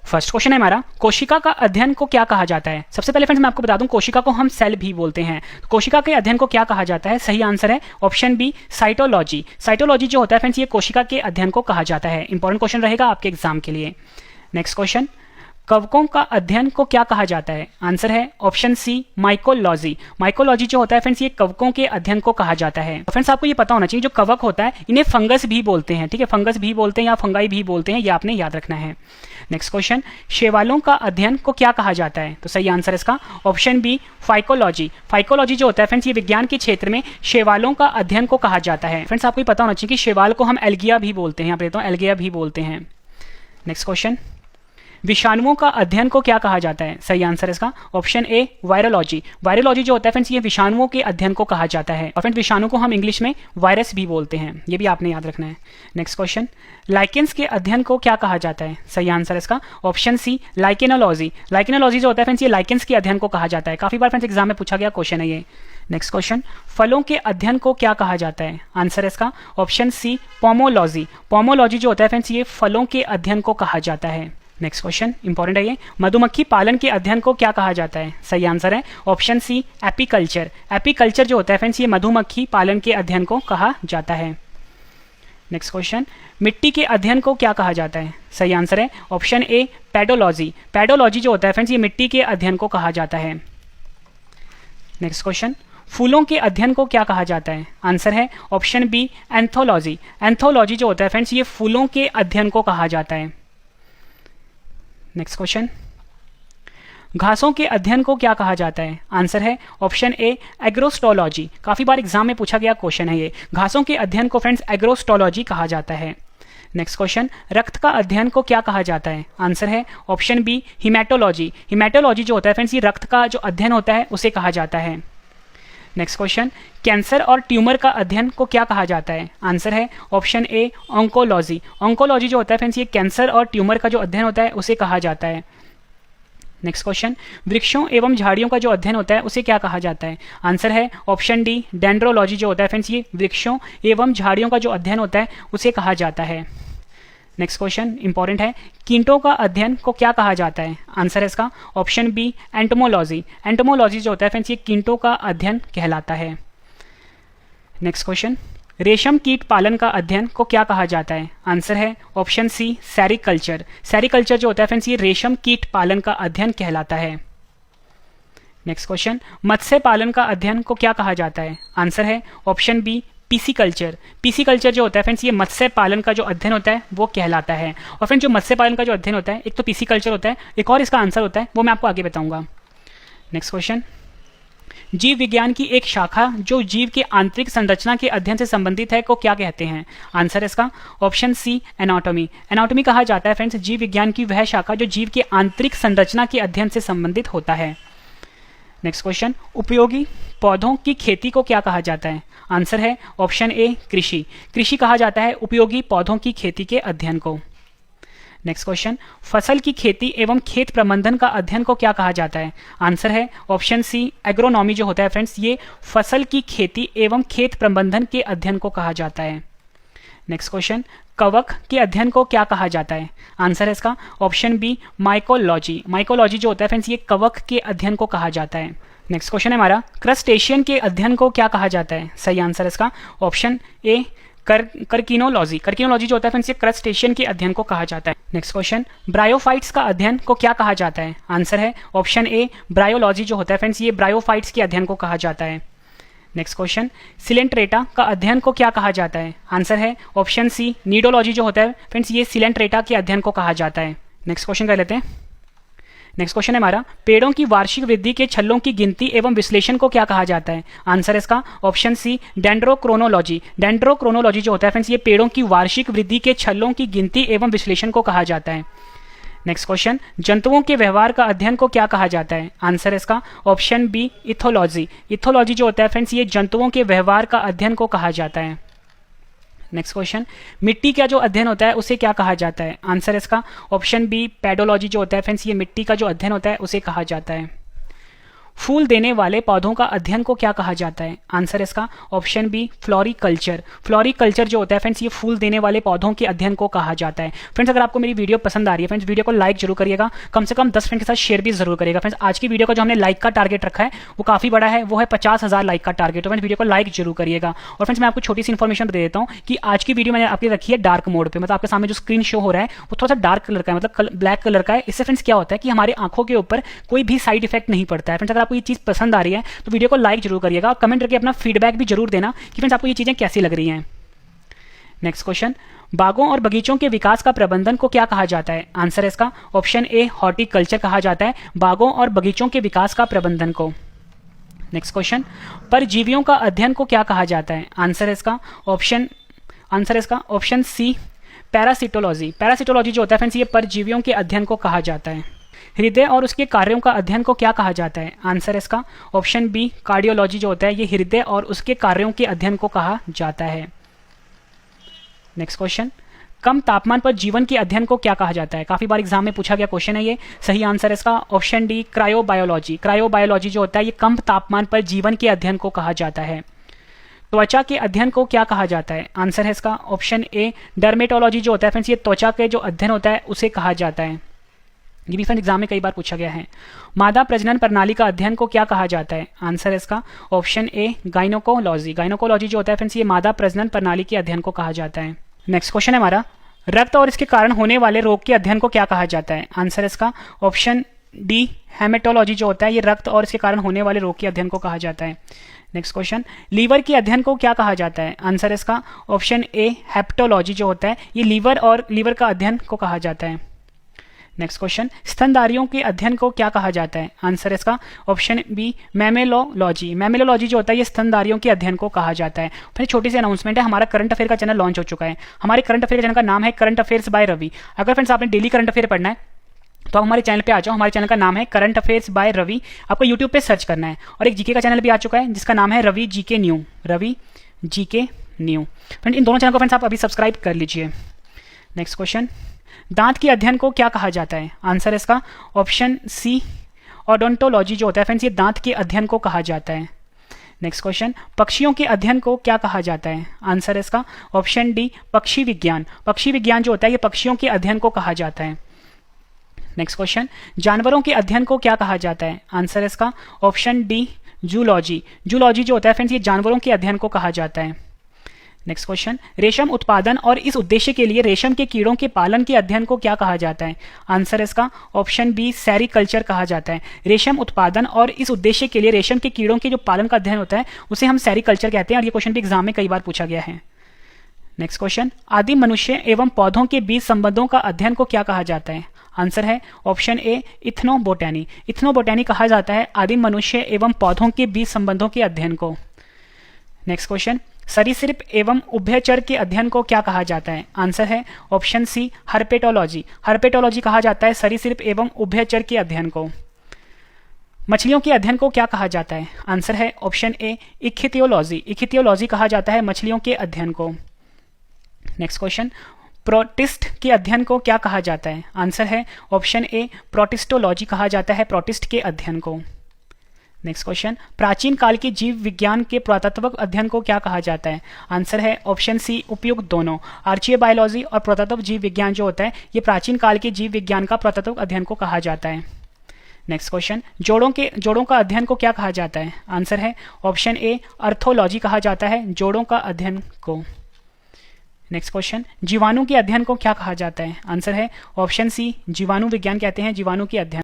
First question है हमारा, कोशिका का अध्ययन को क्या कहा जाता है। सबसे पहले फ्रेंड्स मैं आपको बता दूं, कोशिका को हम सेल भी बोलते हैं। कोशिका के अध्ययन को क्या कहा जाता है, सही आंसर है ऑप्शन बी साइटोलॉजी। साइटोलॉजी जो होता है फ्रेंड्स, ये कोशिका के अध्ययन को कहा जाता है। इंपॉर्टेंट क्वेश्चन रहेगा आपके एग्जाम के लिए। नेक्स्ट क्वेश्चन, कवकों का अध्ययन को क्या कहा जाता है। आंसर है ऑप्शन सी माइकोलॉजी। माइकोलॉजी जो होता है फ्रेंड्स, ये कवकों के अध्ययन को कहा जाता है। फ्रेंड्स आपको ये पता होना चाहिए, जो कवक होता है इन्हें फंगस भी बोलते हैं, ठीक है, फंगस भी बोलते हैं या फंगाई भी बोलते हैं, ये आपने याद रखना है। नेक्स्ट क्वेश्चन, शैवालों का अध्ययन को क्या कहा जाता है। तो सही आंसर इसका ऑप्शन बी फाइकोलॉजी। फाइकोलॉजी जो होता है फ्रेंड्स, ये विज्ञान के क्षेत्र में शैवालों का अध्ययन को कहा जाता है। फ्रेंड्स आपको ये पता होना चाहिए कि शैवाल को हम एल्गिया भी बोलते हैं, यहाँ पे देता हूँ एल्गिया भी बोलते हैं। नेक्स्ट क्वेश्चन, विषाणुओं का अध्ययन को क्या कहा जाता है। सही आंसर इसका ऑप्शन ए वायरोलॉजी। वायरोलॉजी जो होता है फ्रेंड्स, ये विषाणुओं के अध्ययन को कहा जाता है। और फ्रेंड्स विषाणु को हम इंग्लिश में वायरस भी बोलते हैं, ये भी आपने याद रखना है। नेक्स्ट क्वेश्चन, लाइकेंस के अध्ययन को क्या कहा जाता है। सही आंसर इसका ऑप्शन सी लाइकेनोलॉजी। लाइकेनोलॉजी जो होता है फ्रेंड्स, ये लाइकेंस के अध्ययन को कहा जाता है। काफी बार फ्रेंड्स एग्जाम में पूछा गया क्वेश्चन है ये। नेक्स्ट क्वेश्चन, फलों के अध्ययन को क्या कहा जाता है। आंसर इसका ऑप्शन सी पोमोलॉजी। पोमोलॉजी जो होता है फ्रेंड्स, ये फलों के अध्ययन को कहा जाता है। नेक्स्ट क्वेश्चन इंपॉर्टेंट है ये, मधुमक्खी पालन के अध्ययन को क्या कहा जाता है। सही आंसर है ऑप्शन सी एपीकल्चर। एपीकल्चर जो होता है फ्रेंड्स, ये मधुमक्खी पालन के अध्ययन को कहा जाता है। नेक्स्ट क्वेश्चन, मिट्टी के अध्ययन को क्या कहा जाता है। सही आंसर है ऑप्शन ए पेडोलॉजी। पेडोलॉजी जो होता है फ्रेंड्स, ये मिट्टी के अध्ययन को कहा जाता है। नेक्स्ट क्वेश्चन, फूलों के अध्ययन को क्या कहा जाता है। आंसर है ऑप्शन बी एंथोलॉजी। एंथोलॉजी जो होता है फ्रेंड्स, ये फूलों के अध्ययन को कहा जाता है। नेक्स्ट क्वेश्चन, घासों के अध्ययन को क्या कहा जाता है। आंसर है ऑप्शन ए एग्रोस्टोलॉजी। काफी बार एग्जाम में पूछा गया क्वेश्चन है ये। घासों के अध्ययन को फ्रेंड्स एग्रोस्टोलॉजी कहा जाता है। नेक्स्ट क्वेश्चन, रक्त का अध्ययन को क्या कहा जाता है। आंसर है ऑप्शन बी हिमेटोलॉजी। हिमेटोलॉजी जो होता है फ्रेंड्स, ये रक्त का जो अध्ययन होता है उसे कहा जाता है। नेक्स्ट क्वेश्चन, कैंसर और ट्यूमर का अध्ययन को क्या कहा जाता है। आंसर है ऑप्शन ए ऑन्कोलॉजी। ऑन्कोलॉजी जो होता है फ्रेंड्स, ये कैंसर और ट्यूमर का जो अध्ययन होता है उसे कहा जाता है। नेक्स्ट क्वेश्चन, वृक्षों एवं झाड़ियों का जो अध्ययन होता है उसे क्या कहा जाता है। आंसर है ऑप्शन डी डेंड्रोलॉजी। जो होता है फ्रेंड्स, ये वृक्षों एवं झाड़ियों का जो अध्ययन होता है उसे कहा जाता है। नेक्स्ट क्वेश्चन इंपॉर्टेंट है, कीटों का अध्ययन को क्या कहा जाता है। आंसर है इसका ऑप्शन बी एंटोमोलॉजी। एंटोमोलॉजी जो होता है फ्रेंड्स, ये कीटों का अध्ययन कहलाता है। नेक्स्ट क्वेश्चन, रेशम कीट पालन का अध्ययन को क्या कहा जाता है। आंसर है ऑप्शन सी सेरिकल्चर। सेरिकल्चर जो होता है फ्रेंड्स, ये रेशम कीट पालन का अध्ययन कहलाता है। नेक्स्ट क्वेश्चन, मत्स्य पालन का अध्ययन को क्या कहा जाता है। आंसर है ऑप्शन बी पीसीकल्चर। पीसीकल्चर जो होता है फ्रेंड्स, ये मत्स्य पालन का जो अध्ययन होता है वो कहलाता है। और फ्रेंड्स जो मत्स्य पालन का जो अध्ययन होता है, एक तो पीसीकल्चर होता है, एक और इसका आंसर होता है, वो मैं आपको आगे बताऊंगा। नेक्स्ट क्वेश्चन, जीव विज्ञान की एक शाखा जो जीव के आंतरिक संरचना के अध्ययन से संबंधित है को क्या कहते हैं। आंसर इसका ऑप्शन सी एनाटॉमी। एनाटॉमी कहा जाता है फ्रेंड्स जीव विज्ञान की वह शाखा जो जीव के आंतरिक संरचना के अध्ययन से संबंधित होता है। नेक्स्ट क्वेश्चन, उपयोगी पौधों की खेती को क्या कहा जाता है। आंसर है ऑप्शन ए कृषि। कृषि कहा जाता है उपयोगी पौधों की खेती के अध्ययन को। नेक्स्ट क्वेश्चन, फसल की खेती एवं खेत प्रबंधन का अध्ययन को क्या कहा जाता है। आंसर है ऑप्शन सी एग्रोनॉमी। जो होता है फ्रेंड्स, ये फसल की खेती एवं खेत प्रबंधन के अध्ययन को कहा जाता है। नेक्स्ट क्वेश्चन, कवक के अध्ययन को क्या कहा जाता है। आंसर है इसका ऑप्शन बी माइकोलॉजी। माइकोलॉजी जो होता है फ्रेंड्स, ये कवक के अध्ययन को कहा जाता है। नेक्स्ट क्वेश्चन है हमारा, क्रस्टेशियन के अध्ययन को क्या कहा जाता है। सही आंसर इसका ऑप्शन ए कर्किनोलॉजी। कर्किनोलॉजी जो होता है फ्रेंड्स, ये क्रस्टेशियन के अध्ययन को कहा जाता है। नेक्स्ट क्वेश्चन, ब्रायोफाइट्स का अध्ययन को क्या कहा जाता है। आंसर है ऑप्शन ए ब्रायोलॉजी। जो होता है फ्रेंड्स, ये ब्रायोफाइट्स के अध्ययन को कहा जाता है। नेक्स्ट क्वेश्चन, सिलेंट्रेटा का अध्ययन को क्या कहा जाता है। आंसर है ऑप्शन सी नीडोलॉजी। जो होता है फ्रेंड्स, ये सिलेंट्रेटा के अध्ययन को कहा जाता है। नेक्स्ट क्वेश्चन कर लेते हैं। नेक्स्ट क्वेश्चन है हमारा, पेड़ों की वार्षिक वृद्धि के छल्लों की गिनती एवं विश्लेषण को क्या कहा जाता है। आंसर इसका ऑप्शन सी डेंड्रोक्रोनोलॉजी। डेंड्रोक्रोनोलॉजी जो होता है फ्रेंड्स, ये पेड़ों की वार्षिक वृद्धि के छल्लों की गिनती एवं विश्लेषण को कहा जाता है। नेक्स्ट क्वेश्चन, जंतुओं के व्यवहार का अध्ययन को क्या कहा जाता है। आंसर इसका ऑप्शन बी इथोलॉजी। इथोलॉजी जो होता है फ्रेंड्स, ये जंतुओं के व्यवहार का अध्ययन को कहा जाता है। नेक्स्ट क्वेश्चन, मिट्टी का जो अध्ययन होता है उसे क्या कहा जाता है। आंसर इसका ऑप्शन बी पेडोलॉजी। जो होता है फ्रेंड्स, ये मिट्टी का जो अध्ययन होता है उसे कहा जाता है। फूल देने वाले पौधों का अध्ययन को क्या कहा जाता है? आंसर इसका ऑप्शन बी फ्लोरिकल्चर। फ्लोरिकल्चर जो होता है फ्रेंड्स, ये फूल देने वाले पौधों के अध्ययन को कहा जाता है। फ्रेंड्स अगर आपको मेरी वीडियो पसंद आ रही है फ्रेंड्स, वीडियो को लाइक जरूर करिएगा, कम से कम 10 फ्रेंड के साथ शेयर भी जरूर करिएगा। फ्रेंड्स आज की वीडियो का जो हमने लाइक का टारगेट रखा है वो काफी बड़ा है, वो है 50,000 लाइक का टारगेट। तो फ्रेंड्स वीडियो को लाइक जरूर करिएगा। और फ्रेंड्स मैं आपको छोटी सी इन्फॉर्मेशन दे देता हूँ कि आज की वीडियो मैंने आपकी रखी है डार्क मोड पे, मतलब आपके सामने जो स्क्रीन शो हो रहा है वो थोड़ा सा डार्क कलर का है, मतलब ब्लैक कलर का है। इससे फ्रेंड्स क्या होता है कि हमारी आंखों के ऊपर कोई भी साइड इफेक्ट नहीं पड़ता है। फ्रेंड्स अगर आपको ये चीज पसंद आ रही है तो वीडियो को लाइक जरूर करिएगा, कमेंट करके अपना फीडबैक भी जरूर देना कि फ्रेंड्स आपको ये चीजें कैसी लग रही हैं। नेक्स्ट क्वेश्चन, बागों और बगीचों के विकास का प्रबंधन को क्या कहा जाता है? आंसर है इसका ऑप्शन ए हॉर्टिकल्चर कहा जाता है बागों और बगीचों के विकास का प्रबंधन को। नेक्स्ट क्वेश्चन, परजीवियों का अध्ययन को क्या कहा जाता है? आंसर है इसका ऑप्शन सी पैरासिटोलॉजी। पैरासिटोलॉजी जो होता है फ्रेंड्स, ये परजीवियों के अध्ययन को कहा जाता है। हृदय और उसके कार्यों का अध्ययन को क्या कहा जाता है? आंसर है इसका ऑप्शन बी कार्डियोलॉजी जो होता है, ये हृदय और उसके कार्यों के अध्ययन को कहा जाता है। नेक्स्ट क्वेश्चन, कम तापमान पर जीवन के अध्ययन को क्या कहा जाता है? काफी बार एग्जाम में पूछा गया क्वेश्चन है ये। सही आंसर है इसका ऑप्शन डी क्रायोबायोलॉजी। क्रायोबायोलॉजी जो होता है ये कम तापमान पर जीवन के अध्ययन को कहा जाता है। त्वचा के अध्ययन को क्या कहा जाता है? आंसर है इसका ऑप्शन ए डर्मेटोलॉजी जो होता है फ्रेंड्स, ये त्वचा के जो अध्ययन होता है उसे कहा जाता है। ये भी फ्रेंड एग्जाम में कई बार पूछा गया है। मादा प्रजनन प्रणाली का अध्ययन को क्या कहा जाता है? आंसर है इसका ऑप्शन ए गाइनोकोलॉजी। गाइनोकोलॉजी जो होता है फ्रेंड्स, ये मादा प्रजनन प्रणाली के अध्ययन को कहा जाता है। नेक्स्ट क्वेश्चन है हमारा, रक्त और इसके कारण होने वाले रोग के अध्ययन को क्या कहा जाता है? आंसर है इसका ऑप्शन डी हेमेटोलॉजी जो होता है, ये रक्त और इसके कारण होने वाले रोग के अध्ययन को कहा जाता है। नेक्स्ट क्वेश्चन, लीवर के अध्ययन को क्या कहा जाता है? आंसर है इसका ऑप्शन ए हेप्टोलॉजी जो होता है, ये लीवर का अध्ययन को कहा जाता है। नेक्स्ट क्वेश्चन, स्तनधारियों के अध्ययन को क्या कहा जाता है? आंसर है इसका ऑप्शन बी मैमेलोलॉजी। मैमेलोलॉजी जो होता है ये स्तनधारियों के अध्ययन को कहा जाता है। फिर छोटी सी अनाउंसमेंट है, हमारा करंट अफेयर का चैनल लॉन्च हो चुका है। हमारे करंट अफेयर चैनल का नाम है करंट अफेयर्स बाय रवि। अगर फ्रेंड्स आपने डेली करंट अफेयर पढ़ना है तो आप हमारे चैनल पे आ जाओ। हमारे चैनल का नाम है करंट अफेयर्स बाय रवि, आपको यूट्यूब पे सर्च करना है। और एक जीके का चैनल भी आ चुका है जिसका नाम है रवि जीके न्यू। फ्रेंड इन दोनों चैनल को फ्रेंड्स आप अभी सब्सक्राइब कर लीजिए। नेक्स्ट क्वेश्चन, दांत के अध्ययन को क्या कहा जाता है? आंसर है इसका ऑप्शन सी ओडोंटोलॉजी जो होता है फ्रेंड्स, ये दांत के अध्ययन को कहा जाता है। नेक्स्ट क्वेश्चन, पक्षियों के अध्ययन को क्या कहा जाता है? आंसर है इसका ऑप्शन डी पक्षी विज्ञान। पक्षी विज्ञान जो होता है ये पक्षियों के अध्ययन को कहा जाता है। नेक्स्ट क्वेश्चन, जानवरों के अध्ययन को क्या कहा जाता है? आंसर है इसका ऑप्शन डी जूलॉजी। जूलॉजी जो होता है फ्रेंड्स, ये जानवरों के अध्ययन को कहा जाता है। नेक्स्ट क्वेश्चन, रेशम उत्पादन और इस उद्देश्य के लिए रेशम के कीड़ों के पालन के अध्ययन को क्या कहा जाता है? आंसर है इसका ऑप्शन बी सेरीकल्चर कहा जाता है। रेशम उत्पादन और इस उद्देश्य के लिए रेशम के कीड़ों के जो पालन का अध्ययन होता है उसे हम सेरीकल्चर कहते हैं, और ये क्वेश्चन भी एग्जाम में कई बार पूछा गया है। नेक्स्ट क्वेश्चन, आदिम मनुष्य एवं पौधों के बीच संबंधों का अध्ययन को क्या कहा जाता है? आंसर है ऑप्शन ए इथनोबोटैनी। इथनोबोटैनी कहा जाता है आदिम मनुष्य एवं पौधों के बीच संबंधों के अध्ययन को। नेक्स्ट क्वेश्चन, सरीसृप एवं उभयचर के अध्ययन को क्या कहा जाता है? आंसर है ऑप्शन सी हर्पेटोलॉजी। हर्पेटोलॉजी कहा जाता है सरीसृप एवं उभयचर के अध्ययन को। मछलियों के अध्ययन को क्या कहा जाता है? आंसर है ऑप्शन ए इक्थियोलॉजी। इक्थियोलॉजी कहा जाता है मछलियों के अध्ययन को। नेक्स्ट क्वेश्चन, प्रोटिस्ट के अध्ययन को क्या कहा जाता है? आंसर है ऑप्शन ए प्रोटिस्टोलॉजी कहा जाता है प्रोटिस्ट के अध्ययन को। नेक्स्ट क्वेश्चन, प्राचीन काल के जीव विज्ञान के पुरातत्व अध्ययन को क्या कहा जाता है? आंसर है ऑप्शन सी उपयुक्त दोनों। आर्चियोबायोलॉजी और पुरातत्व जीव विज्ञान जो होता है ये प्राचीन काल के जीव विज्ञान का पुरातत्व अध्ययन को कहा जाता है। नेक्स्ट क्वेश्चन, जोड़ों का अध्ययन को क्या कहा जाता है? आंसर है ऑप्शन ए अर्थोलॉजी कहा जाता है जोड़ों का अध्ययन को। नेक्स्ट क्वेश्चन, जीवाणु के अध्ययन को क्या कहा जाता है? आंसर है ऑप्शन सी जीवाणु विज्ञान कहते हैं जीवाणु के अध्ययन।